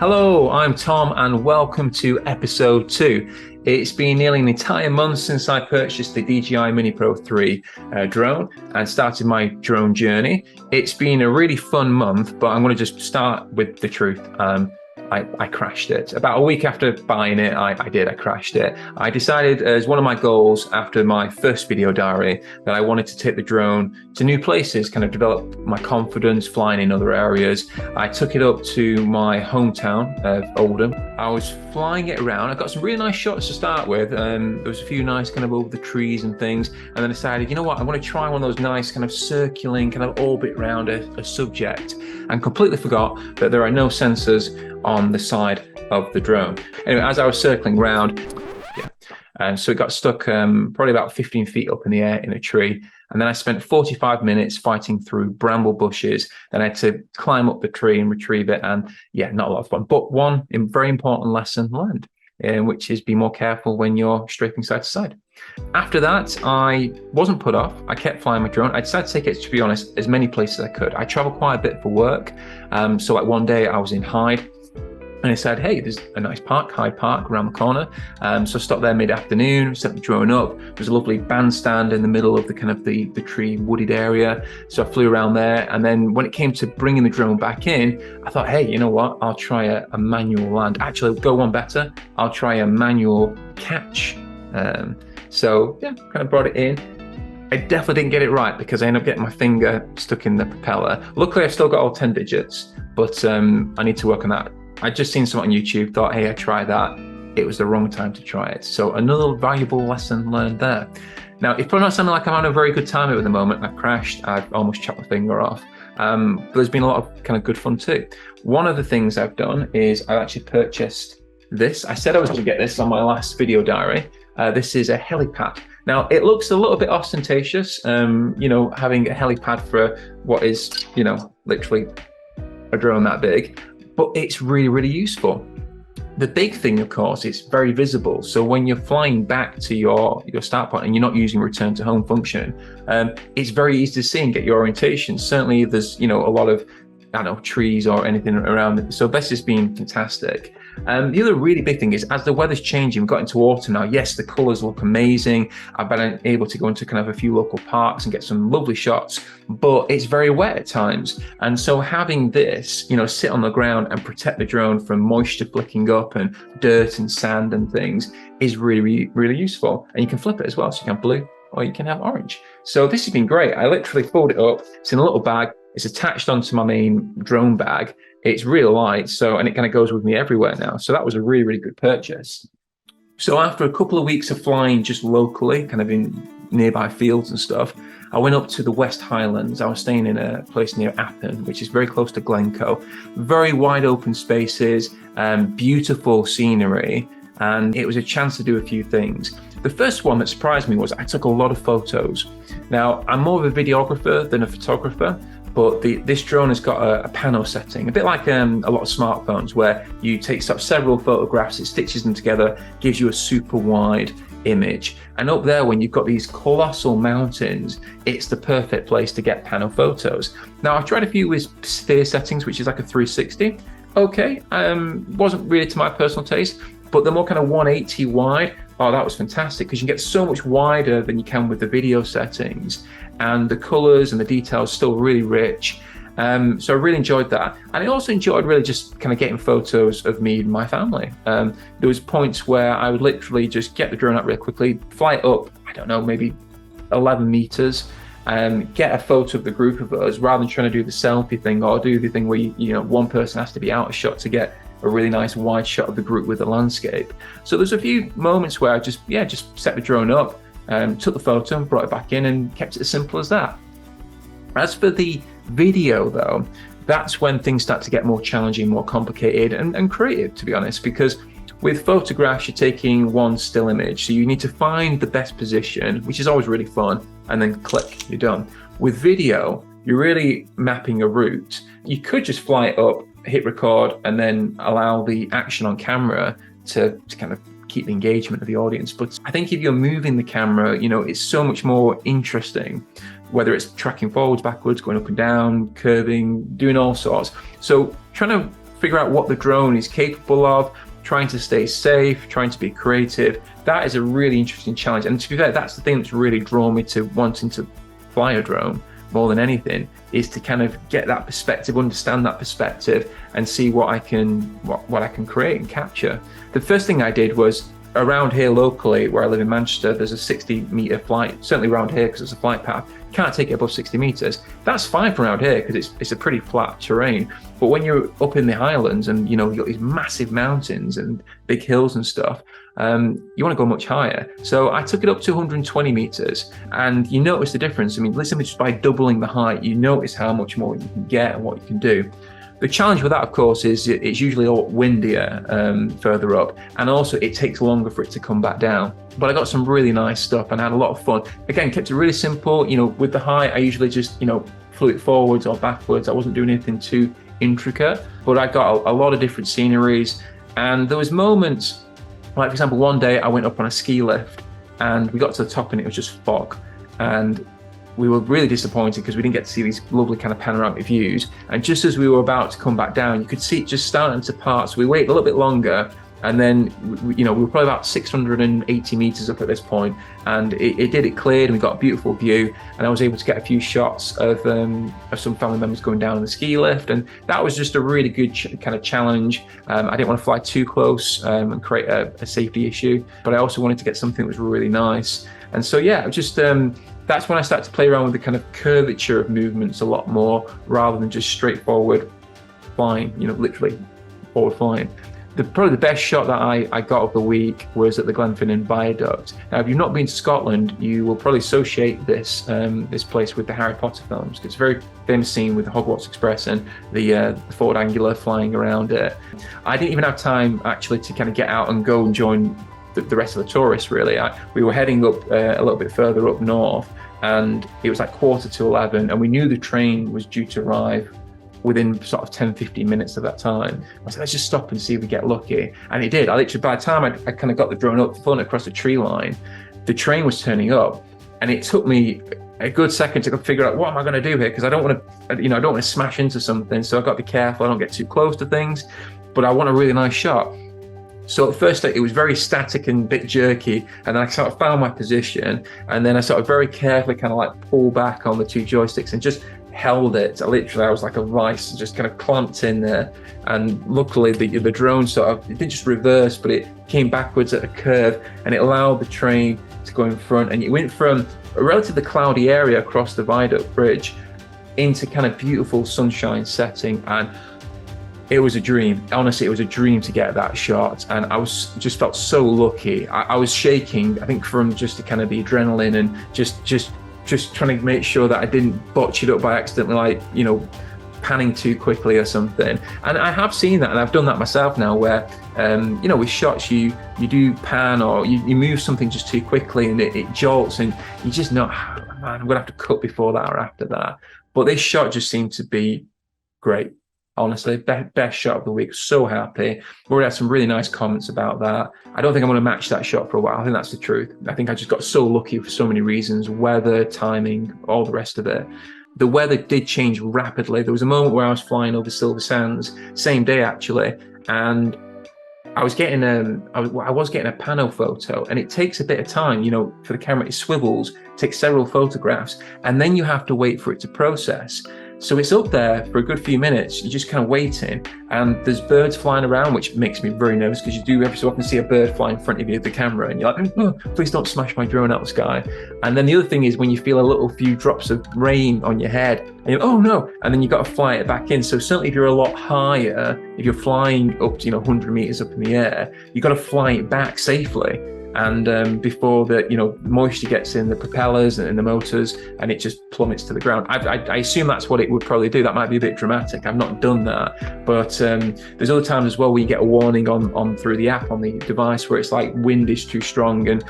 Hello, I'm Tom and welcome to episode 2. It's been nearly an entire month since I purchased the DJI Mini Pro 3 drone and started my drone journey. It's been a really fun month, but I'm going to just start with the truth. I crashed it. About a week after buying it, I crashed it. I decided as one of my goals after my first video diary that I wanted to take the drone to new places, kind of develop my confidence flying in other areas. I took it up to my hometown of Oldham. I was flying it around. I got some really nice shots to start with. There was a few nice kind of over the trees and things. And then I decided, you know what, I'm going to try one of those nice kind of circling kind of orbit around a subject, and completely forgot that there are no sensors on the side of the drone. Anyway, as I was circling around, and so it got stuck probably about 15 feet up in the air in a tree. And then I spent 45 minutes fighting through bramble bushes. Then I had to climb up the tree and retrieve it. And yeah, not a lot of fun. But one very important lesson learned, which is be more careful when you're strafing side to side. After that, I wasn't put off. I kept flying my drone. I decided to take it, to be honest, as many places as I could. I travel quite a bit for work. So like one day I was in Hyde, and I said, hey, there's a nice park, Hyde Park, around the corner. So I stopped there mid-afternoon, set the drone up. There's a lovely bandstand in the middle of the kind of the tree wooded area. So I flew around there. And then when it came to bringing the drone back in, I thought, hey, you know what? I'll try a manual land. Actually, go one better. I'll try a manual catch. So yeah, kind of brought it in. I definitely didn't get it right because I ended up getting my finger stuck in the propeller. Luckily, I've still got all 10 digits, but I need to work on that. I'd just seen something on YouTube, thought, hey, I tried that. It was the wrong time to try it. So another valuable lesson learned there. Now, it's probably not sounding like I'm having a very good time at the moment. I've crashed, I've almost chopped my finger off. But there's been a lot of kind of good fun too. One of the things I've done is I've actually purchased this. I said I was going to get this on my last video diary. This is a helipad. Now, it looks a little bit ostentatious, having a helipad for what is, literally a drone that big. But it's really, really useful. The big thing, of course, it's very visible. So when you're flying back to your start point and you're not using return to home function, it's very easy to see and get your orientation. Certainly if there's, a lot of, trees or anything around it. So this has been fantastic. The other really big thing is as the weather's changing, we've got into autumn now. Yes, the colours look amazing. I've been able to go into kind of a few local parks and get some lovely shots, but it's very wet at times. And so having this, sit on the ground and protect the drone from moisture flicking up and dirt and sand and things is really, really, really useful. And you can flip it as well. So you can have blue or you can have orange. So this has been great. I literally fold it up. It's in a little bag. It's attached onto my main drone bag. It's real light, and it kind of goes with me everywhere now. So that was a really, really good purchase. So after a couple of weeks of flying just locally, kind of in nearby fields and stuff, I went up to the West Highlands. I was staying in a place near Appin, which is very close to Glencoe. Very wide open spaces, beautiful scenery, and it was a chance to do a few things. The first one that surprised me was I took a lot of photos. Now, I'm more of a videographer than a photographer, but this drone has got a pano setting, a bit like a lot of smartphones where you take several photographs, it stitches them together, gives you a super wide image. And up there, when you've got these colossal mountains, it's the perfect place to get pano photos. Now, I've tried a few with sphere settings, which is like a 360. Okay, wasn't really to my personal taste, but the more kind of 180 wide, oh, that was fantastic because you can get so much wider than you can with the video settings. And the colors and the details still really rich. So I really enjoyed that. And I also enjoyed really just kind of getting photos of me and my family. There was points where I would literally just get the drone out really quickly, fly it up, I don't know, maybe 11 meters, get a photo of the group of us rather than trying to do the selfie thing or do the thing where, one person has to be out of shot to get a really nice wide shot of the group with the landscape. So there's a few moments where I just set the drone up, took the photo and brought it back in and kept it as simple as that. As for the video though, that's when things start to get more challenging, more complicated and creative, to be honest, because with photographs, you're taking one still image. So you need to find the best position, which is always really fun, and then click, you're done. With video, you're really mapping a route. You could just fly it up, hit record, and then allow the action on camera to kind of keep the engagement of the audience. But I think if you're moving the camera, it's so much more interesting, whether it's tracking forwards, backwards, going up and down, curving, doing all sorts. So trying to figure out what the drone is capable of, trying to stay safe, trying to be creative. That is a really interesting challenge. And to be fair, that's the thing that's really drawn me to wanting to fly a drone more than anything, is to kind of get that perspective, understand that perspective, and see what I can create and capture. The first thing I did was, around here locally where I live in Manchester, there's a 60-meter flight, certainly around here because it's a flight path. Can't take it above 60 meters. That's fine for around here because it's a pretty flat terrain. But when you're up in the Highlands and you've got these massive mountains and big hills and stuff, you want to go much higher. So I took it up to 120 meters, and you notice the difference. I mean, listen, just by doubling the height, you notice how much more you can get and what you can do. The challenge with that, of course, is it's usually a lot windier further up, and also it takes longer for it to come back down. But I got some really nice stuff and had a lot of fun. Again, kept it really simple. With the height, I usually just flew it forwards or backwards. I wasn't doing anything too intricate, but I got a lot of different sceneries. And there was moments, like for example, one day I went up on a ski lift and we got to the top and it was just fog. And we were really disappointed because we didn't get to see these lovely kind of panoramic views. And just as we were about to come back down, you could see it just starting to part. So we waited a little bit longer, and then we were probably about 680 meters up at this point, and it cleared, and we got a beautiful view. And I was able to get a few shots of some family members going down on the ski lift, and that was just a really good kind of challenge. I didn't want to fly too close and create a safety issue, but I also wanted to get something that was really nice. And so yeah, just that's when I started to play around with the kind of curvature of movements a lot more, rather than just straightforward flying, literally forward flying. Probably the best shot that I got of the week was at the Glenfinnan Viaduct. Now, if you've not been to Scotland, you will probably associate this place with the Harry Potter films. It's a very famous scene with the Hogwarts Express and the forward angular flying around it. I didn't even have time actually to kind of get out and go and join the rest of the tourists, really. We were heading up a little bit further up north, and it was like 11:15, and we knew the train was due to arrive within sort of 10-15 minutes of that time. I said, let's just stop and see if we get lucky. And it did. I literally, by the time I kind of got the drone up, flown across the tree line, the train was turning up, and it took me a good second to figure out what am I going to do here, because I don't want to smash into something. So I've got to be careful. I don't get too close to things, but I want a really nice shot. So at first it was very static and a bit jerky, and then I sort of found my position, and then I sort of very carefully kind of like pulled back on the two joysticks and just held it. I was like a vice, just kind of clamped in there. And luckily the drone it didn't just reverse, but it came backwards at a curve, and it allowed the train to go in front. And it went from a relatively cloudy area across the Viaduct Bridge into kind of beautiful sunshine setting. And it was a dream. Honestly, it was a dream to get that shot, and I just felt so lucky. I was shaking, I think, from just the kind of the adrenaline and just trying to make sure that I didn't botch it up by accidentally, panning too quickly or something. And I have seen that, and I've done that myself now, where with shots you do pan, or you move something just too quickly and it jolts, and you just know, man, I'm gonna have to cut before that or after that. But this shot just seemed to be great. Honestly, best shot of the week. So happy. We already had some really nice comments about that. I don't think I'm going to match that shot for a while. I think that's the truth. I think I just got so lucky for so many reasons: weather, timing, all the rest of it. The weather did change rapidly. There was a moment where I was flying over Silver Sands, same day actually, and I was getting a pano photo, and it takes a bit of time, for the camera. It swivels, takes several photographs, and then you have to wait for it to process. So it's up there for a good few minutes. You're just kind of waiting, and there's birds flying around, which makes me very nervous, because you do every so often see a bird fly in front of you, the camera, and you're like, oh, please don't smash my drone out the sky. And then the other thing is when you feel a few drops of rain on your head, and you're, oh no, and then you've got to fly it back in. So certainly if you're a lot higher, if you're flying up to 100 meters up in the air, you've got to fly it back safely. And before the moisture gets in the propellers and in the motors, and it just plummets to the ground. I assume that's what it would probably do. That might be a bit dramatic. I've not done that, but there's other times as well where you get a warning on through the app on the device where it's like wind is too strong, and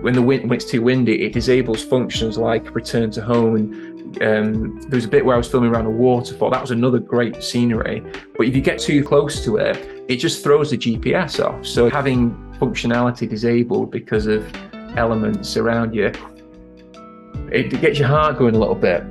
when it's too windy, it disables functions like return to home. And there was a bit where I was filming around a waterfall. That was another great scenery, but if you get too close to it just throws the GPS off. So having functionality disabled because of elements around you it gets your heart going a little bit.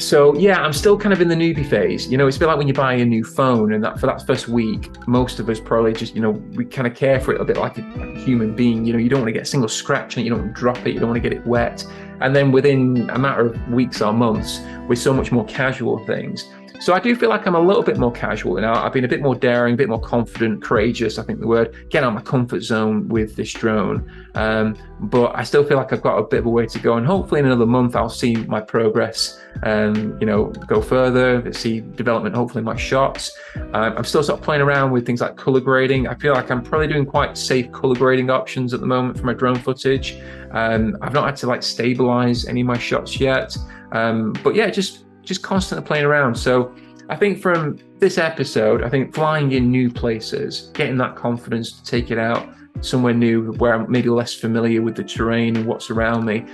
So yeah, I'm still kind of in the newbie phase. It's a bit like when you buy a new phone, and that for that first week, most of us probably just, we kind of care for it a bit like a human being. You don't want to get a single scratch on it, you don't want to drop it, you don't want to get it wet. And then within a matter of weeks or months, with so much more casual things. So I do feel like I'm a little bit more casual now. I've been a bit more daring, a bit more confident, courageous, I think the word, getting out of my comfort zone with this drone. But I still feel like I've got a bit of a way to go. And hopefully in another month, I'll see my progress, go further, see development, hopefully in my shots. I'm still sort of playing around with things like color grading. I feel like I'm probably doing quite safe color grading options at the moment for my drone footage. I've not had to stabilize any of my shots yet. But yeah, just constantly playing around. So I think from this episode, I think flying in new places, getting that confidence to take it out somewhere new where I'm maybe less familiar with the terrain and what's around me,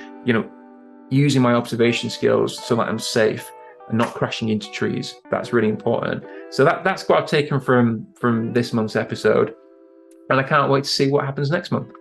using my observation skills so that I'm safe and not crashing into trees. That's really important. So that's what I've taken from this month's episode. And I can't wait to see what happens next month.